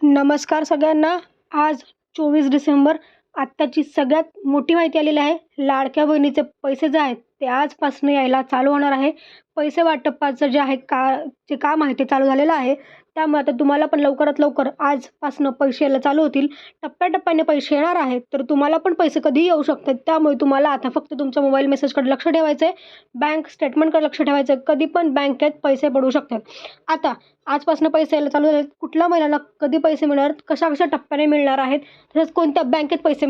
नमस्कार सगळ्यांना. आज 24 डिसेंबर आत्ताची सगळ्यात मोठी माहिती आलेली आहे. लाडक्या बहिणीचे पैसे जे आहेत ते आजपासून यायला चालू होणार आहे. पैसे वाटपाचं जे आहे जे काम आहे ते चालू झालेलं आहे. त्यामुळे आता तुम्हाला पण लवकरात लवकर आजपासून पैसे यायला चालू होतील. टप्प्याटप्प्याने पैसे येणार आहेत, तर तुम्हाला पण पैसे कधीही येऊ शकतात. त्यामुळे तुम्हाला आता फक्त तुमच्या मोबाईल मेसेजकडे लक्ष ठेवायचं आहे, बँक स्टेटमेंटकडे लक्ष ठेवायचं आहे. कधी पण बँकेत पैसे पडू शकतात. आता आजपासून पैसे यायला चालू झाले. कुठल्या महिन्याला कधी पैसे मिळणार, कशा-कशा टप्प्याने मिळणार आहेत, तसंच कोणत्या बँकेत पैसे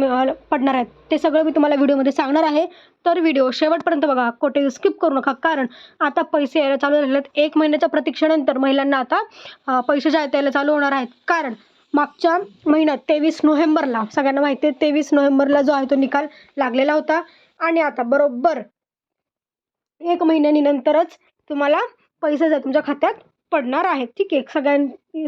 पडणार आहेत, ते सगळं मी तुम्हाला व्हिडिओमध्ये सांगणार आहे. तर व्हिडिओ शेवटपर्यंत बघा, कुठेही स्किप करू नका. कारण आता पैसे यायला चालू झाले आहेत. 1 महिन्याच्या प्रतीक्षेनंतर महिलांना आता पैसे जे आहेत यायला चालू होणार आहेत. कारण मागच्या महिन्यात 23 नोव्हेंबरला सगळ्यांना माहिती आहे, 23 नोव्हेंबरला जो आहे तो निकाल लागलेला होता. आणि आता बरोबर 1 महिन्यानंतरच तुम्हाला पैसे जे तुमच्या खात्यात पडणार आहेत. ठीक आहे.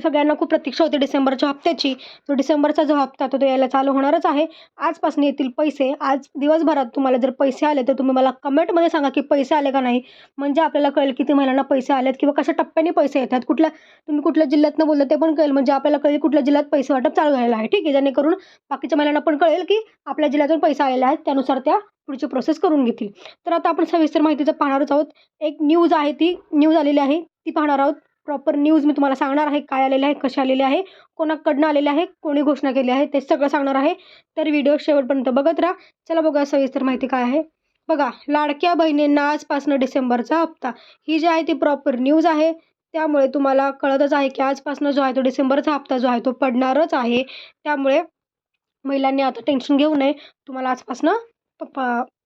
सगळ्यांना खूप प्रतीक्षा होती डिसेंबरच्या हप्त्याची. तो डिसेंबरचा जो हप्ता तो यायला चालू होणारच आहे. आजपासून येतील पैसे. आज दिवसभरात तुम्हाला जर पैसे आले तर तुम्ही मला कमेंटमध्ये सांगा की पैसे आले का नाही. म्हणजे आपल्याला कळेल किती महिलांना पैसे आलेत किंवा कशा टप्प्याने पैसे येतात. तुम्ही कुठल्या जिल्ह्यातनं बोललं ते पण कळेल. म्हणजे आपल्याला कळेल कुठल्या जिल्ह्यात पैसे वाटप चालू झालेलं आहे. ठीक आहे. जेणेकरून बाकीच्या महिलांना पण कळेल की आपल्या जिल्ह्यातून पैसे आलेले आहेत. त्यानुसार त्या पुढची प्रोसेस करून घेतील. तर आता आपण सविस्तर माहितीचं पाहणारच आहोत. एक न्यूज आहे, ती न्यूज आलेली आहे, ती पाहणार आहोत. प्रॉपर न्यूज मी तुम्हाला सांगणार आहे, काय आलेले आहे, कसे आलेले आहे, कोणाकडनं आलेले आहे, कोणी घोषणा केली आहे, ते सगळं सांगणार आहे. तर व्हिडिओ शेवटपर्यंत बघत राहा. चला बघा सविस्तर माहिती काय आहे. बघा, लाडक्या बहिणींना आजपासून डिसेंबरचा हप्ता, ही जी आहे ती प्रॉपर न्यूज आहे. त्यामुळे तुम्हाला कळतच आहे की आजपासून जो आहे तो डिसेंबरचा हप्ता जो आहे तो पडणारच आहे. त्यामुळे महिलांनी आता टेन्शन घेऊ नये. तुम्हाला आजपासून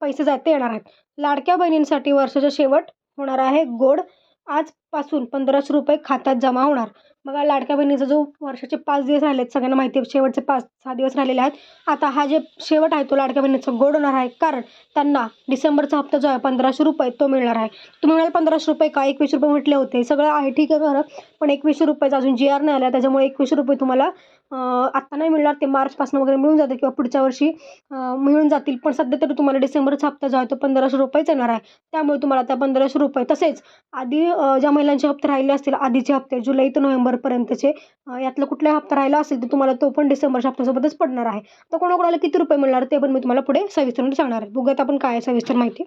पैसे जे आहेत ते येणार आहेत. लाडक्या बहिणींसाठी वर्षाचा शेवट होणार आहे गोड. आजपासून ₹1500 खात्यात जमा होणार. बघा, लाडक्या बहिणीचा जो वर्षाचे 5 दिवस राहिलेत, सगळ्यांना माहिती आहे, शेवटचे 5-6 दिवस राहिलेले आहेत. आता हा जे शेवट आहे तो लाडक्या बहिणीचा गोड होणार आहे. कारण त्यांना डिसेंबरचा हप्ता जो आहे ₹1500 तो मिळणार आहे. तुम्ही म्हणाल ₹1500 का? ₹21 म्हटले होते. सगळं आहे ठीक आहे खरं, पण ₹21 अजून GR नाही आला. त्याच्यामुळे ₹21 तुम्हाला आत्ता नाही मिळणार. ते मार्चपासून वगैरे मिळून जाते किंवा पुढच्या वर्षी मिळून जातील. पण सध्या तरी तुम्हाला डिसेंबरचा हप्ता जो आहे तो ₹1500 येणार आहे. त्यामुळे तुम्हाला त्या ₹1500 तसेच आधी ज्या महिलांचे हप्ते राहिले असतील, आधीचे हप्ते जुलै ते नोव्हेंबरपर्यंतचे, यातला कुठलाही हप्ता राहिला असेल तर तुम्हाला तो पण डिसेंबरच्या हप्त्यासोबतच पडणार आहे. तर कोणाकोणाला किती रुपये मिळणार ते पण मी तुम्हाला पुढे सविस्तरमध्ये सांगणार आहे. बघूयात आपण काय आहे सविस्तर माहिती.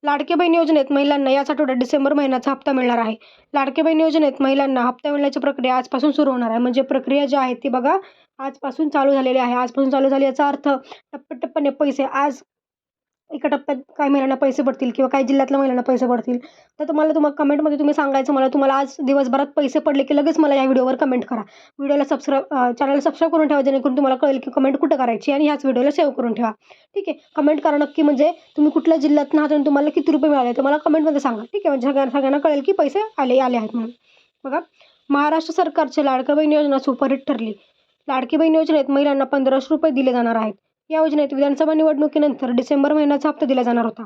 लाडकी बहीण योजनेत महिलांना याच आठवड्यात डिसेंबर महिन्याचा हप्ता मिळणार आहे. लाडकी बहीण योजनेत महिलांना हप्ता मिळण्याची प्रक्रिया आजपासून सुरू होणार आहे. म्हणजे प्रक्रिया जी आहे ती बघा आजपासून चालू झालेली आहे. आजपासून चालू झाली याचा अर्थ टप्प्याटप्प्याने पैसे आज एका टप्प्यात काही महिलांना पैसे पडतील किंवा काही जिल्ह्यातल्या महिलांना पैसे पडतील. तर तुम्हाला कमेंटमध्ये तुम्ही सांगायचं मला, तुम्हाला आज दिवसभरात पैसे पडले की लगेच मला या व्हिडिओवर कमेंट करा. चॅनलला सबस्क्राईब करून ठेवा, जेणेकरून तुम्हाला कळेल की कमेंट कुठं करायची, आणि ह्याच व्हिडिओला सेव्ह करून ठेवा. ठीक आहे. कमेंट करा नक्की. म्हणजे तुम्ही कुठल्या जिल्ह्यातून आहात आणि तुम्हाला किती रुपये मिळाले ते मला कमेंटमध्ये सांगा. ठीक आहे. म्हणजे सगळ्यांना कळेल की पैसे आले आहेत म्हणून. बघा, महाराष्ट्र सरकारची लाडकी बहीण योजना सुपरहिट ठरली. लाडकी बहीण योजनेत महिलांना ₹1500 दिले जाणार आहेत. या योजनेत विधानसभा निवडणुकीनंतर डिसेंबर महिन्याचा हप्ता दिला जाणार होता.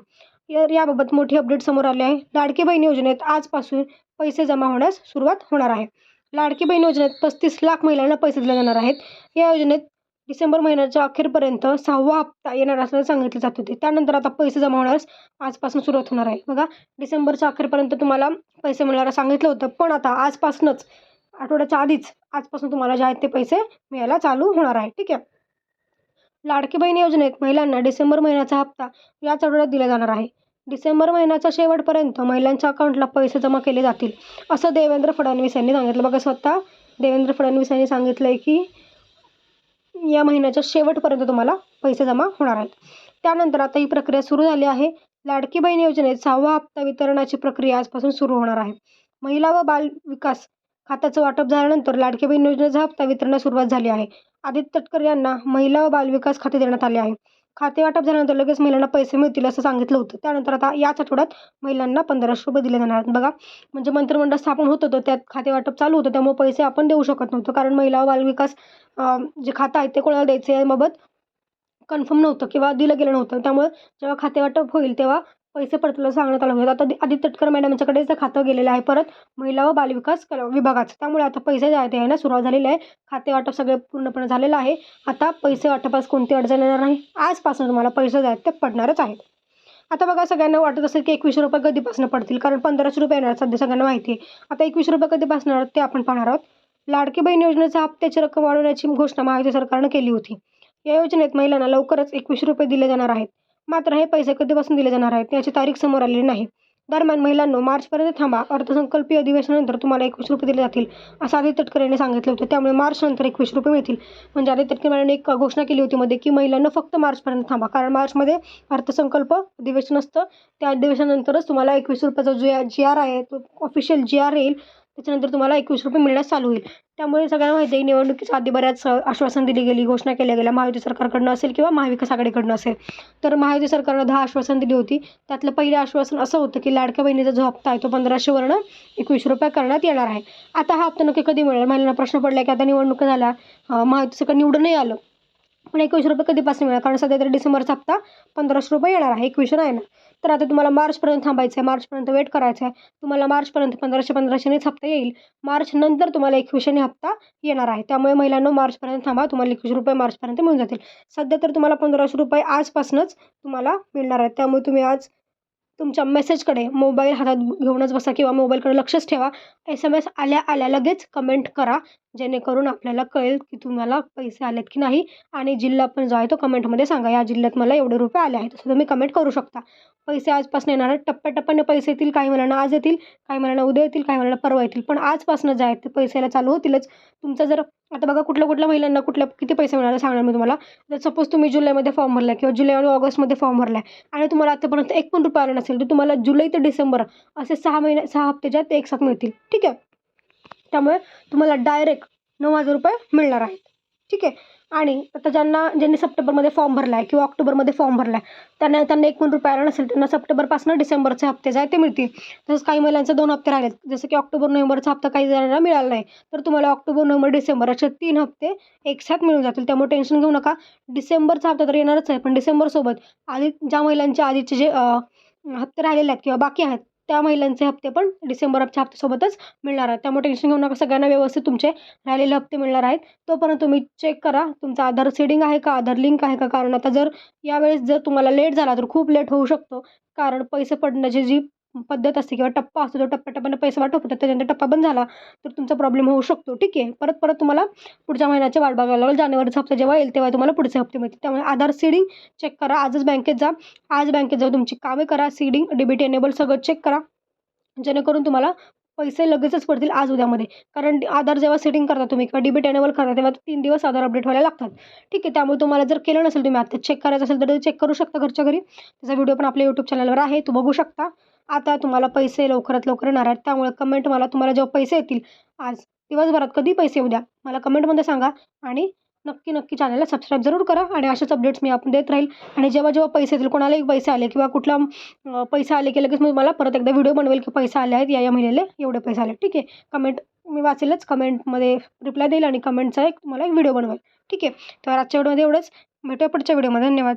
याबाबत मोठी अपडेट समोर आली आहे. लाडकी बहीण योजनेत आजपासून पैसे जमा होण्यास सुरुवात होणार आहे. लाडकी बहीण योजनेत 35 लाख महिलांना पैसे दिले जाणार आहेत. या योजनेत डिसेंबर महिन्याच्या अखेरपर्यंत 6वा हप्ता येणार असल्याचं सांगितले जात होते. त्यानंतर आता पैसे जमा होण्यास आजपासून सुरुवात होणार आहे. बघा, डिसेंबरच्या अखेरपर्यंत तुम्हाला पैसे मिळणार सांगितलं होतं, पण आता आजपासूनच, आठवड्याच्या आधीच आजपासून तुम्हाला जे आहेत ते पैसे मिळायला चालू होणार आहे. ठीक आहे. लाडकी बहीण योजनेत महिलांना डिसेंबर महिन्याचा हप्ता याच आठवड्यात दिला जाणार आहे. डिसेंबर महिन्याच्या शेवटपर्यंत महिलांच्या अकाउंटला पैसे जमा केले जातील, असं देवेंद्र फडणवीस यांनी सांगितलं. बघा, स्वतः देवेंद्र फडणवीस यांनी सांगितलं आहे की या महिन्याच्या शेवटपर्यंत तुम्हाला पैसे जमा होणार आहेत. त्यानंतर आता ही प्रक्रिया सुरू झाली आहे. लाडकी बहीण योजनेत 6वा हप्ता वितरणाची प्रक्रिया आजपासून सुरू होणार आहे. महिला व बाल विकास खात्याचं वाटप झाल्यानंतर लाडकी बहीण योजनेचा हप्ता वितरणास सुरुवात झाली आहे. आदित्य तटकरे यांना महिला व बाल विकास खाते देण्यात आले आहे. खाते वाटप झाल्यानंतर लगेच महिलांना पैसे मिळतील असं सांगितलं होतं. त्यानंतर आता याच आठवड्यात महिलांना ₹1500 दिले जाणार आहेत. बघा, म्हणजे मंत्रिमंडळ स्थापन होत होतं, त्यात खाते वाटप चालू होतं, त्यामुळे पैसे आपण देऊ शकत नव्हतो. कारण महिला व बाल विकास जे खातं आहे ते कोणाला द्यायचं याबाबत कन्फर्म नव्हतं किंवा दिलं गेलं नव्हतं. त्यामुळे जेव्हा खाते वाटप होईल तेव्हा पैसे पडतील असं सांगण्यात आलं होतं. आता आदित्य तटकरे मॅडमच्याकडे ते खातं गेलेलं आहे परत महिला व बालविकास विभागाचं. त्यामुळे आता पैसे जे आहेत ते यायला सुरुवात झालेली आहे. खाते वाटप सगळे पूर्णपणे झालेलं आहे. आता पैसे वाटपास कोणती अडचण येणार नाही. आजपासून तुम्हाला पैसे जे आहेत ते पडणारच आहेत. आता बघा, सगळ्यांना वाटत असेल की ₹21 कधीपासून पडतील, कारण ₹1500 येणार सध्या सगळ्यांना माहिती आहे. आता ₹21 कधीपासून ते आपण पाहणार आहोत. लाडकी बहीण योजनेचा हप्त्याची रक्कम वाढवण्याची घोषणा महायुती सरकारनं केली होती. या योजनेत महिलांना लवकरच 21 रुपये दिले जाणार आहेत. मात्र हे पैसे कधीपासून दिले जाणार आहेत याची तारीख समोर आलेली नाही. दरम्यान महिलांनो, मार्चपर्यंत थांबा. अर्थसंकल्पीय अधिवेशनानंतर तुम्हाला 21 रुपये दिले जातील, असं आदित्य तटकरे यांनी सांगितलं होतं. त्यामुळे मार्चनंतर 21 रुपये मिळतील. म्हणजे आदित्य तटकरे यांनी एक घोषणा केली होती मध्ये की महिलांना फक्त मार्चपर्यंत थांबा, कारण मार्चमध्ये अर्थसंकल्प अधिवेशन असतं. त्या अधिवेशनानंतरच तुम्हाला 21 रुपयाचा जो GR आहे तो ऑफिशियल GR येईल. त्याच्यानंतर तुम्हाला 21 रुपये मिळण्यास चालू होईल. त्यामुळे सगळ्यांना माहिती आहे निवडणुकीच्या आधी बऱ्याच आश्वासन दिली गेली, घोषणा केल्या गेल्या, महायुती सरकारकडनं असेल किंवा महाविकास आघाडीकडनं असेल. तर महायुती सरकारनं 10 आश्वासन दिली होती. त्यातलं पहिलं आश्वासन असं होतं की लाडक्या बहिणीचा जो हप्ता आहे तो 1500 वरनं 21 रुपये करण्यात येणार आहे. आता हा हप्ता नक्की कधी मिळेल? महिलांना प्रश्न पडला की आता निवडणुका झाल्या, महायुती सरकार निवडूनही आलं, पण 21 रुपये कधीपासून मिळणार? कारण सध्या तरी डिसेंबरचा हप्ता 1500 रुपये येणार आहे, 21 नाही ना. तर आता तुम्हाला मार्चपर्यंत थांबायचं आहे, मार्चपर्यंत वेट करायचं आहे. तुम्हाला मार्चपर्यंत 1500-1500नेच हप्ता येईल. मार्च नंतर तुम्हाला 21ने हप्ता येणार आहे. त्यामुळे महिलांनो, मार्चपर्यंत थांबा, तुम्हाला 21 रुपये मार्चपर्यंत मिळून जातील. सध्या तर तुम्हाला 1500 रुपये आजपासूनच तुम्हाला मिळणार आहेत. त्यामुळे तुम्ही आज तुमच्या मेसेजकडे मोबाईल हातात घेऊनच बसा किंवा मोबाईलकडे लक्षच ठेवा. SMS आल्या आल्या लगेच कमेंट करा, जेणेकरून आपल्याला कळेल की तुम्हाला पैसे आलेत की नाही. आणि जिल्हा पण जो आहे तो कमेंटमध्ये सांगा, या जिल्ह्यात मला एवढे रुपये आले आहेत, असं तुम्ही कमेंट करू शकता. पैसे आजपासून येणार आहेत, टप्प्याटप्प्याने पैसे येतील. काही महिन्यांना आज येतील, काही महिन्यांना उद्या येतील, काही महिन्यांना परवा येतील, पण आजपासून जे आहेत ते पैसे यायला चालू होतीलच. तुमचं जर आता बघा कुठल्या महिलांना किती पैसे मिळाले सांगणार मी तुम्हाला. जर सपोज तुम्ही जुलैमध्ये फॉर्म भरला किंवा जुलै आणि ऑगस्टमध्ये फॉर्म भरला आणि तुम्हाला आतापर्यंत 1 पण रुपया आला नसेल, तर तुम्हाला जुलै ते डिसेंबर असे 6 हप्ते जे आहेत ते एकसाथ मिळतील. ठीक आहे. त्यामुळे तुम्हाला डायरेक्ट 9,000 रुपये मिळणार आहेत. ठीक आहे. आणि आता ज्यांनी सप्टेंबरमध्ये फॉर्म भरला आहे किंवा ऑक्टोबरमध्ये फॉर्म भरला आहे, त्यांना 1 पण रुपया आला नसेल, त्यांना सप्टेंबरपासून डिसेंबरचे हप्ते जे आहेत ते मिळतील. तसंच काही महिलांचे 2 हप्ते राहिलेत, जसं की ऑक्टोबर नोव्हेंबरचा हप्ता काही जणांना मिळाला नाही, तर तुम्हाला ऑक्टोबर नोव्हेंबर डिसेंबर असे 3 हप्ते एकसाथ मिळून जातील. त्यामुळे टेन्शन घेऊ नका. डिसेंबरचा हप्ता तर येणारच आहे, पण डिसेंबरसोबत आधी ज्या महिलांचे आधीचे जे हप्ते राहिलेले आहेत किंवा बाकी आहेत, त्या महिलांचे हप्ते पण डिसेंबरच्या हप्त्यासोबतच मिळणार आहेत. त्यामुळे टेन्शन घेऊ नका. सगळ्यांना व्यवस्थित तुमचे राहिलेले हप्ते मिळणार आहेत. तोपर्यंत तुम्ही चेक करा तुमचा आधार सीडिंग आहे का, आधार लिंक आहे का. कारण आता यावेळेस जर तुम्हाला लेट झाला तर खूप लेट होऊ शकतो. कारण पैसे पडण्याची जी पद्धत असते किंवा टप्पा असतो, तो टप्प्याटप्प्याने पैसे वाटप होतात. त्याच्यानंतर टप्पा बंद झाला तर तुमचा प्रॉब्लेम होऊ शकतो. ठीक आहे. परत तुम्हाला पुढच्या महिन्याची वाट बघायला लागेल. जानेवारीचा हप्ता जेव्हा येईल तेव्हा तुम्हाला पुढचे हप्ते मिळतील. त्यामुळे आधार सीडिंग चेक करा. आजच बँकेत जा. आज बँकेत जाऊन तुमची कामे करा. सीडिंग, DBT एनेबल सगळं चेक करा, जेणेकरून तुम्हाला पैसे लगेचच पडतील आज उद्यामध्ये. कारण आधार जेव्हा सेटिंग करता तुम्ही किंवा DBT एनेबल करता तेव्हा 3 दिवस आधार अपडेट व्हायला लागतात. ठीक आहे. त्यामुळे तुम्हाला जर केलं नसेल, तुम्ही आता चेक करायचं असेल तर चेक करू शकता घरच्या घरी. त्याचा व्हिडिओ पण आपल्या YouTube चॅनलवर आहे, तो बघू शकता. आता तुम्हाला पैसे लवकरात लवकर येणार आहेत. त्यामुळे तुम्हाला जेव्हा पैसे येतील आज दिवसभरात, कधी पैसे येऊ द्या, मला कमेंटमध्ये सांगा. आणि नक्की चॅनलला सबस्क्राईब जरूर करा. आणि अशाच अपडेट्स मी आपण देत राहील. आणि जेव्हा पैसे येतील, कोणालाही पैसे आले किंवा कुठला पैसे आले की लगेच मी मला परत एकदा व्हिडिओ बनवेल की पैसे आले आहेत, या महिन्याला एवढे पैसे आले. ठीक आहे. कमेंट मी वाचेलच, कमेंटमध्ये रिप्लाय देईल आणि कमेंटचा तुम्हाला एक व्हिडिओ बनवेल. ठीक आहे. तर आजच्या व्हिडिओमध्ये एवढंच. भेटूया पुढच्या व्हिडिओमध्ये. धन्यवाद.